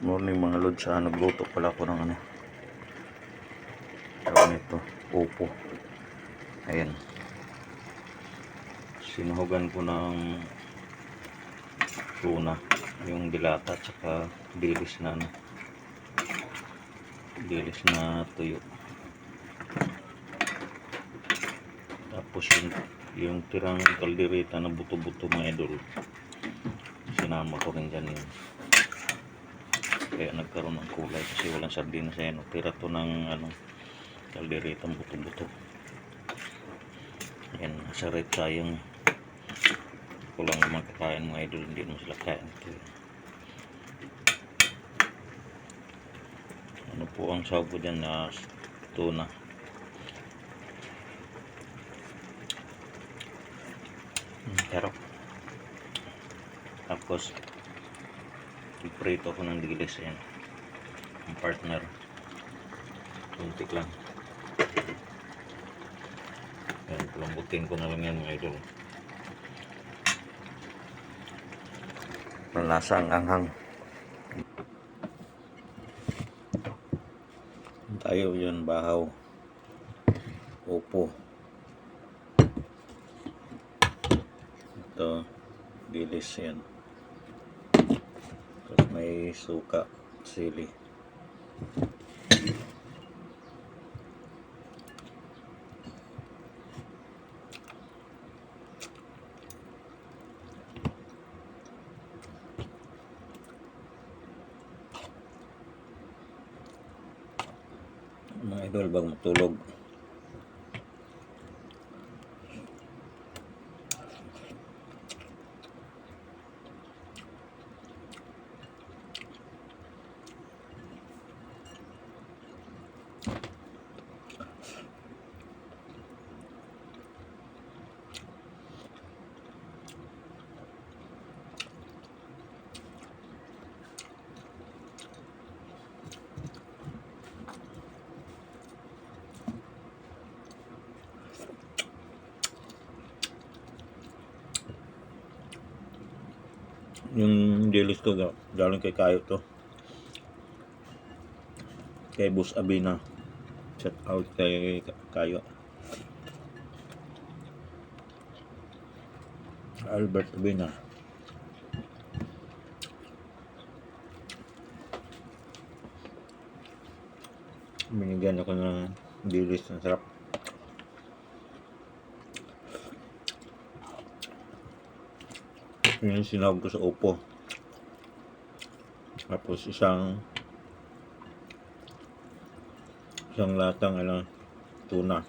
Morning mga lods, nagluto pala ako ng tawag nito, upo. Ayan, sinuhugan ko ng tuna, yung dilata at saka dilis na tuyo. Tapos yung tirang kaldereta na buto-buto mga idol, sinama ko rin dyan yun. Kaya nagkaroon ng kulay kasi walang sardinas. Ayan, tira to ng kaldereta buto-buto. Ayan, sarap sayang. Kulang naman kakain mga idol, hindi naman sila kain ito. Ano po ang sahog ko dyan na tuna. Sarap. Tapos iprito ko ng dilis. Ayan, ang partner, tuntik lang. Ayan, palambutin ko na lang yan mga idol. Malasa ang anghang. Tayo yun, bahaw, upo, ito dilis. Yan, tapos may suka, sili. Mga idol, bago matulog. Yung dilis ko galing kay Kayo to, kay Boss Abina. Shout out kay Kayo, Albert Abina. Binigyan ako ng dilis, ng sarap. Yun yung sinawag ko sa upo. Tapos isang latang tuna.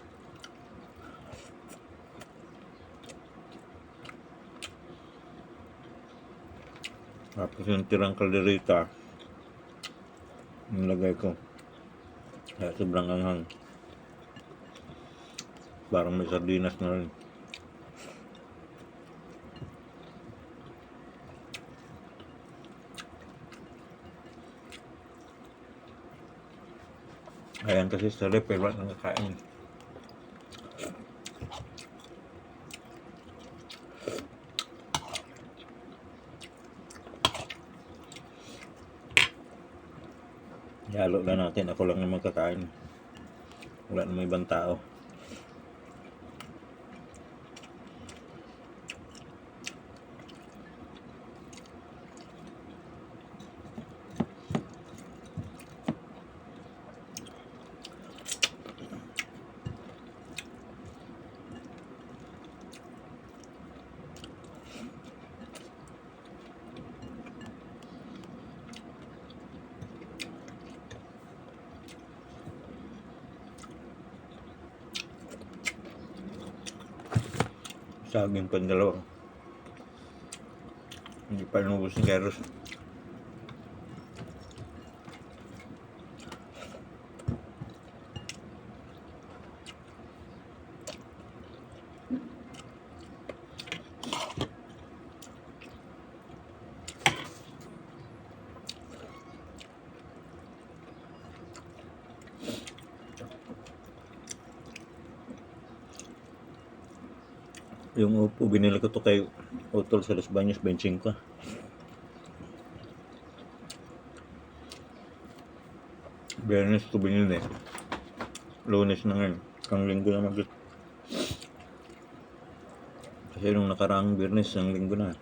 Tapos yung tirang kaldereta nilagay ko. Kaya sobrang anghang, parang may sardinas na rin. Ayan, kasi sa rep wala nang kakain. Ihalo lang natin, ako lang naman kakain, wala namang ibang tao. Saging pa dalawa, hindi pa inubos ni Keros. Yung upo, binili ko to kay Utol sa Los Baños, 25. Biyernes ko binili. Lunes na ngayon. Kang linggo na mag... Kasi nung nakaraang Biyernes, ang linggo na.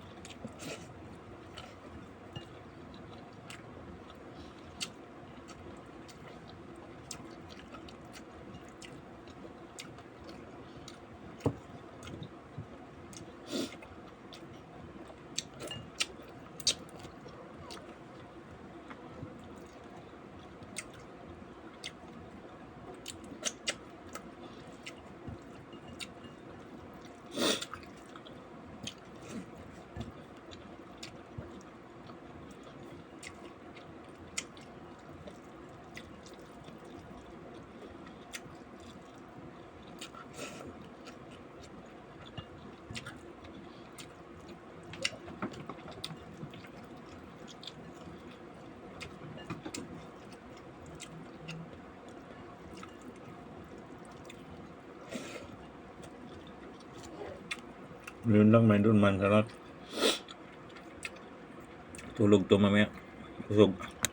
Yun lang, may doon man sarap. Tulog to mamaya. Busog.